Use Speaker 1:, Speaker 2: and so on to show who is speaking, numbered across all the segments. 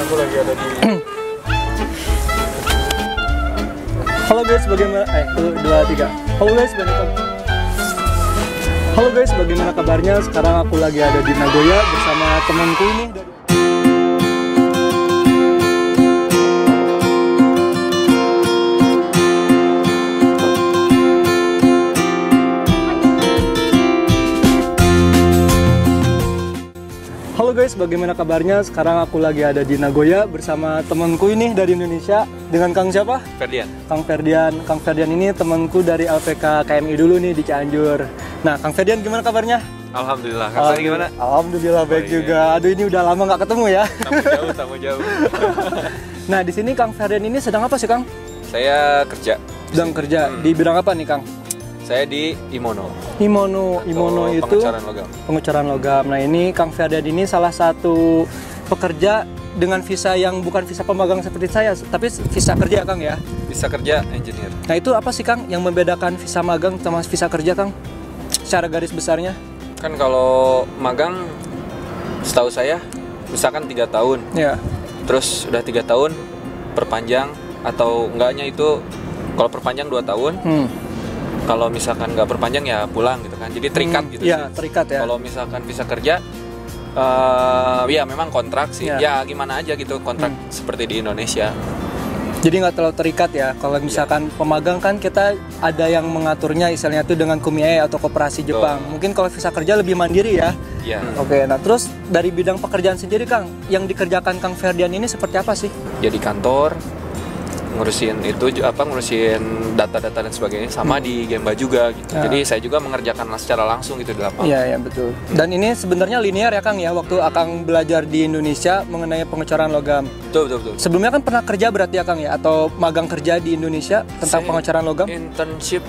Speaker 1: Aku lagi ada di
Speaker 2: Halo guys, bagaimana? 1, 2, 3. Halo guys, Halo guys, bagaimana kabarnya? Sekarang aku lagi ada di Nagoya bersama temanku ini dari Halo guys, bagaimana kabarnya? Sekarang aku lagi ada di Nagoya bersama temanku ini dari Indonesia dengan Kang siapa?
Speaker 1: Ferdian.
Speaker 2: Kang Ferdian. Kang Ferdian ini temanku dari LPK KMI dulu nih di Cianjur. Nah, Kang Ferdian gimana kabarnya?
Speaker 1: Alhamdulillah. Kang Ferdian gimana?
Speaker 2: Alhamdulillah baik juga. Aduh, ini udah lama nggak ketemu ya.
Speaker 1: Tamu jauh.
Speaker 2: Nah, di sini Kang Ferdian ini sedang apa sih, Kang?
Speaker 1: Saya kerja.
Speaker 2: Sedang kerja di bidang apa nih, Kang?
Speaker 1: Saya di Imono.
Speaker 2: Imono itu
Speaker 1: pengecoran logam.
Speaker 2: Pengecoran logam. Nah, ini Kang Ferdian ini salah satu pekerja dengan visa yang bukan visa pemagang seperti saya, tapi visa kerja, Kang ya.
Speaker 1: Bisa kerja engineer.
Speaker 2: Nah, itu apa sih, Kang, yang membedakan visa magang sama visa kerja, Kang? Secara garis besarnya?
Speaker 1: Kan kalau magang setahu saya misalkan 3 tahun.
Speaker 2: Ya.
Speaker 1: Terus udah 3 tahun perpanjang atau enggaknya itu kalau perpanjang 2 tahun. Kalau misalkan nggak perpanjang ya pulang gitu kan. Jadi terikat gitu
Speaker 2: ya,
Speaker 1: sih.
Speaker 2: Terikat ya.
Speaker 1: Kalau misalkan visa kerja ya memang kontrak sih. Ya gimana aja gitu kontrak seperti di Indonesia.
Speaker 2: Jadi nggak terlalu terikat ya. Kalau misalkan pemagang kan kita ada yang mengaturnya istilahnya itu dengan kumiai atau koperasi Jepang. Mungkin kalau visa kerja lebih mandiri ya.
Speaker 1: Iya.
Speaker 2: Oke, nah terus dari bidang pekerjaan sendiri, Kang, yang dikerjakan Kang Ferdian ini seperti apa sih?
Speaker 1: Jadi kantor ngurusin ngurusin data-data dan sebagainya sama di Gemba juga gitu. Jadi saya juga mengerjakan secara langsung gitu di lapangan.
Speaker 2: Iya, betul. Dan ini sebenarnya linear ya, Kang ya, waktu Akang belajar di Indonesia mengenai pengecoran logam.
Speaker 1: Betul.
Speaker 2: Sebelumnya kan pernah kerja berarti ya, Kang ya, atau magang kerja di Indonesia tentang pengecoran logam?
Speaker 1: Internship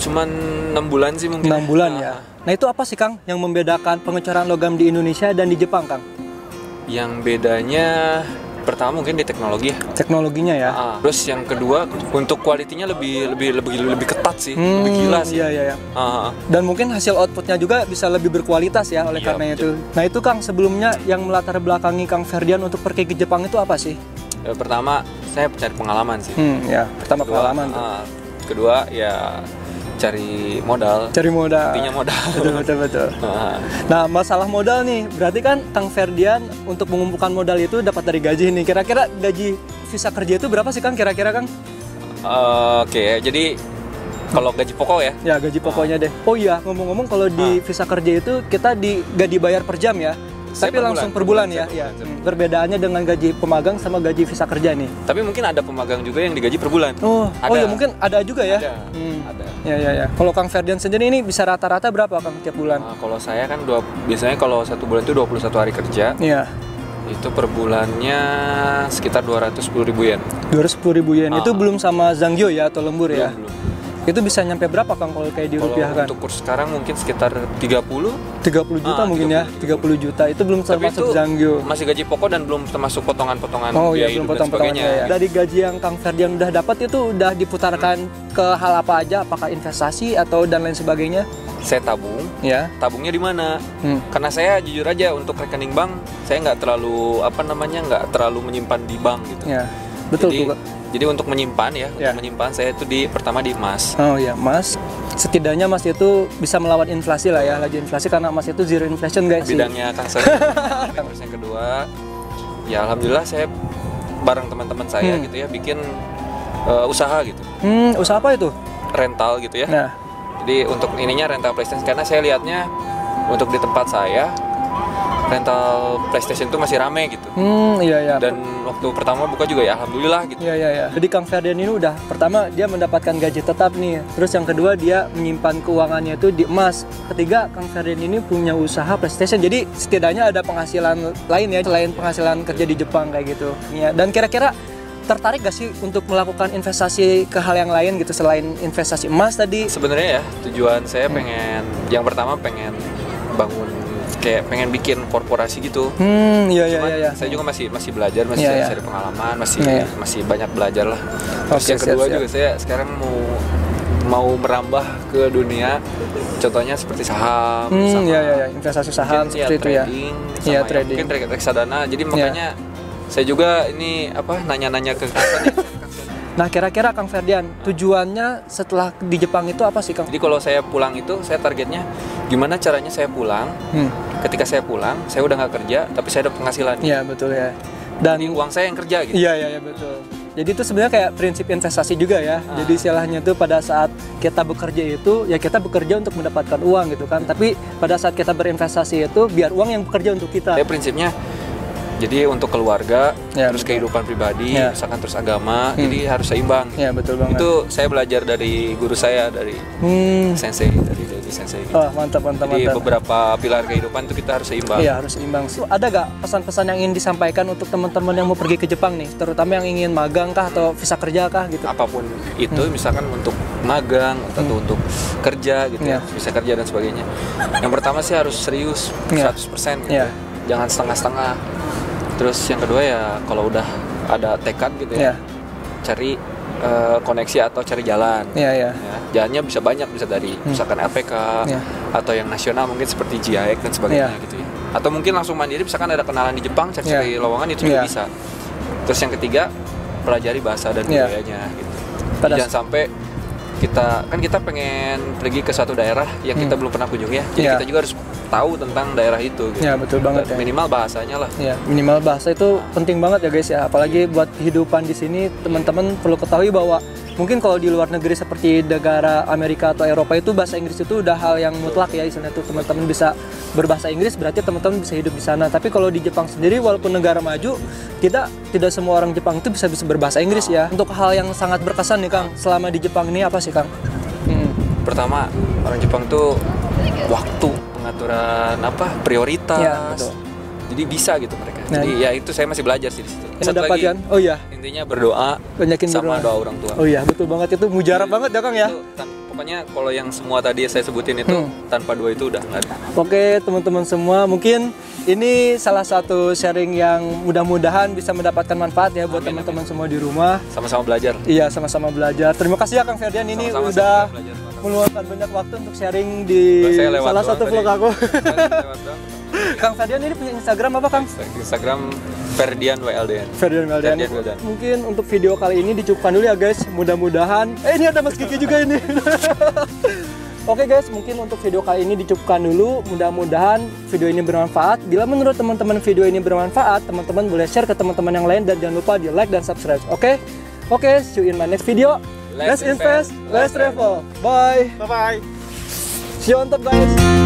Speaker 1: cuman 6 bulan sih mungkin.
Speaker 2: 6 bulan ya. Nah, itu apa sih, Kang, yang membedakan pengecoran logam di Indonesia dan di Jepang, Kang?
Speaker 1: Yang bedanya pertama mungkin di teknologi ya.
Speaker 2: Teknologinya ya.
Speaker 1: Terus yang kedua untuk kualitinya lebih ketat sih, lebih gila sih.
Speaker 2: Iya. Dan mungkin hasil outputnya juga bisa lebih berkualitas ya oleh karena itu. Nah, itu Kang, sebelumnya yang melatar belakangi Kang Ferdian untuk pergi ke Jepang itu apa sih?
Speaker 1: Pertama saya cari pengalaman sih.
Speaker 2: Pertama pengalaman.
Speaker 1: Kedua ya cari modal. Intinya modal.
Speaker 2: Betul. Nah, masalah modal nih, berarti kan Kang Ferdian untuk mengumpulkan modal itu dapat dari gaji nih. Kira-kira gaji visa kerja itu berapa sih, Kang? Kira-kira, Kang?
Speaker 1: Oke, jadi kalau gaji pokok ya?
Speaker 2: Ya, gaji pokoknya deh. Oh iya, ngomong-ngomong kalau di visa kerja itu kita gak dibayar per jam ya? Tapi langsung per bulan ya? Perbedaannya dengan gaji pemagang sama gaji visa kerja nih.
Speaker 1: Tapi mungkin ada pemagang juga yang digaji per bulan.
Speaker 2: Oh iya, mungkin ada juga ya?
Speaker 1: Ada.
Speaker 2: Ya. Kalau Kang Ferdian sendiri ini bisa rata-rata berapa, Kang, tiap bulan?
Speaker 1: Kalau saya kan biasanya kalau 1 bulan itu 21 hari kerja.
Speaker 2: Iya.
Speaker 1: Itu per bulannya sekitar 210.000 yen.
Speaker 2: 210.000 yen. Itu belum sama zanggyo ya atau lembur ya?
Speaker 1: Belum.
Speaker 2: Itu bisa nyampe berapa, Kang, kalau kayak dirupiahkan?
Speaker 1: Untuk kurs sekarang mungkin sekitar 30
Speaker 2: juta mungkin 30 ya. 30 juta itu belum termasuk zanggyo.
Speaker 1: Masih gaji pokok dan belum termasuk potongan-potongan
Speaker 2: biaya hidup dan sebagainya. Ya. Dari gaji yang Kang Ferdian udah dapat itu udah diputarkan ke hal apa aja? Apakah investasi atau dan lain sebagainya?
Speaker 1: Saya tabung.
Speaker 2: Ya.
Speaker 1: Tabungnya di mana? Karena saya jujur aja untuk rekening bank saya nggak terlalu menyimpan di bank gitu.
Speaker 2: Ya. Betul juga.
Speaker 1: Jadi untuk menyimpan untuk menyimpan saya itu pertama di emas.
Speaker 2: Oh ya, emas. Setidaknya emas itu bisa melawan inflasi lah ya, laju inflasi karena emas itu zero inflation, guys.
Speaker 1: Bidangnya Kang Sir. Terus yang kedua, ya alhamdulillah saya bareng teman-teman saya gitu ya bikin usaha gitu.
Speaker 2: Usaha apa itu?
Speaker 1: Rental gitu ya.
Speaker 2: Nah.
Speaker 1: Jadi untuk ininya rental PlayStation karena saya lihatnya untuk di tempat saya rental PlayStation itu masih rame gitu.
Speaker 2: Iya.
Speaker 1: Dan waktu pertama buka juga ya alhamdulillah gitu.
Speaker 2: Iya. Jadi Kang Ferdian ini udah pertama dia mendapatkan gaji tetap nih. Terus yang kedua dia menyimpan keuangannya itu di emas. Ketiga, Kang Ferdian ini punya usaha PlayStation. Jadi setidaknya ada penghasilan lain ya selain penghasilan kerja di Jepang kayak gitu. Ya, dan kira-kira tertarik gak sih untuk melakukan investasi ke hal yang lain gitu selain investasi emas tadi?
Speaker 1: Sebenarnya ya tujuan saya yang pertama pengen pengen bikin korporasi gitu.
Speaker 2: Iya.
Speaker 1: Saya juga masih belajar, masih cari pengalaman, masih banyak belajar lah. Terus yang kedua juga saya sekarang mau merambah ke dunia, contohnya seperti saham,
Speaker 2: investasi saham seperti itu ya.
Speaker 1: Trading, trading. Mungkin reksadana. Jadi makanya Saya juga ini nanya-nanya ke Kang nih.
Speaker 2: Nah, kira-kira Kang Ferdian, tujuannya setelah di Jepang itu apa sih, Kang?
Speaker 1: Jadi kalau saya pulang itu, saya targetnya gimana caranya saya pulang. Ketika saya pulang, saya udah nggak kerja, tapi saya ada penghasilan.
Speaker 2: Iya, betul ya. Dan
Speaker 1: jadi uang saya yang kerja gitu.
Speaker 2: Iya, betul. Jadi itu sebenarnya kayak prinsip investasi juga ya. Jadi istilahnya tuh pada saat kita bekerja itu, ya kita bekerja untuk mendapatkan uang gitu kan. Tapi pada saat kita berinvestasi itu, biar uang yang bekerja untuk kita.
Speaker 1: Saya prinsipnya, jadi untuk keluarga,
Speaker 2: ya,
Speaker 1: terus
Speaker 2: betul.
Speaker 1: Kehidupan pribadi, misalkan terus agama, jadi harus seimbang.
Speaker 2: Iya, betul banget.
Speaker 1: Itu saya belajar dari guru saya, dari sensei, dari sensei. Gitu.
Speaker 2: Oh, mantap.
Speaker 1: Jadi beberapa pilar kehidupan itu kita harus seimbang.
Speaker 2: Iya, harus seimbang. Ada gak pesan-pesan yang ingin disampaikan untuk teman-teman yang mau pergi ke Jepang nih, terutama yang ingin magang kah atau visa kerja kah gitu?
Speaker 1: Apapun itu, misalkan untuk magang atau untuk kerja gitu, visa kerja dan sebagainya. Yang pertama sih harus serius, 100% gitu. Jangan setengah-setengah. Terus yang kedua ya kalau udah ada tekad gitu ya, cari koneksi atau cari jalan. Ya, jalannya bisa banyak, bisa dari misalkan LPK atau yang nasional mungkin seperti GIEK dan sebagainya gitu ya. Atau mungkin langsung mandiri, misalkan ada kenalan di Jepang, cari lowongan itu juga bisa. Terus yang ketiga, pelajari bahasa dan budayanya gitu. Jangan sampai kita pengen pergi ke suatu daerah yang kita belum pernah kunjungi ya. Jadi kita juga harus tahu tentang daerah itu gitu.
Speaker 2: Ya, betul banget.
Speaker 1: Dan minimal bahasanya lah.
Speaker 2: Ya, minimal bahasa itu penting banget ya guys ya. Apalagi buat kehidupan di sini, teman-teman perlu ketahui bahwa mungkin kalau di luar negeri seperti negara Amerika atau Eropa itu bahasa Inggris itu udah hal yang mutlak ya, istilahnya tuh teman-teman bisa berbahasa Inggris berarti teman-teman bisa hidup di sana. Tapi kalau di Jepang sendiri walaupun negara maju, tidak semua orang Jepang itu bisa berbahasa Inggris ya. Untuk hal yang sangat berkesan nih Kang selama di Jepang ini apa sih Kang?
Speaker 1: Pertama, orang Jepang tuh waktu, pengaturan prioritas.
Speaker 2: Ya, betul.
Speaker 1: Jadi bisa gitu mereka. Jadi ya itu saya masih belajar sih di situ.
Speaker 2: Satu lagi,
Speaker 1: intinya berdoa,
Speaker 2: banyakin
Speaker 1: sama
Speaker 2: berdoa.
Speaker 1: doa orang tua.
Speaker 2: Oh iya, betul banget, itu mujarab banget ya Kang ya.
Speaker 1: Pokoknya kalau yang semua tadi saya sebutin itu tanpa doa itu udah nggak ada.
Speaker 2: Oke teman-teman semua, mungkin ini salah satu sharing yang mudah-mudahan bisa mendapatkan manfaat ya buat teman-teman semua di rumah.
Speaker 1: Sama-sama belajar.
Speaker 2: Iya, sama-sama belajar. Terima kasih ya Kang Ferdian, ini udah meluangkan banyak waktu untuk sharing di salah satu vlog aku. Kang Ferdian ini punya Instagram apa Kang?
Speaker 1: Instagram Ferdian WLDN.
Speaker 2: Ferdian WLDN. Mungkin untuk video kali ini dicukupkan dulu ya guys. Mudah-mudahan. Ini ada Mas Kiki juga ini. Oke guys, mungkin untuk video kali ini dicukupkan dulu. Mudah-mudahan video ini bermanfaat. Bila menurut teman-teman video ini bermanfaat, teman-teman boleh share ke teman-teman yang lain dan jangan lupa di like dan subscribe. Oke, see you in my next video. Let's invest, let's travel. Bye.
Speaker 3: Bye bye.
Speaker 2: See you on top guys.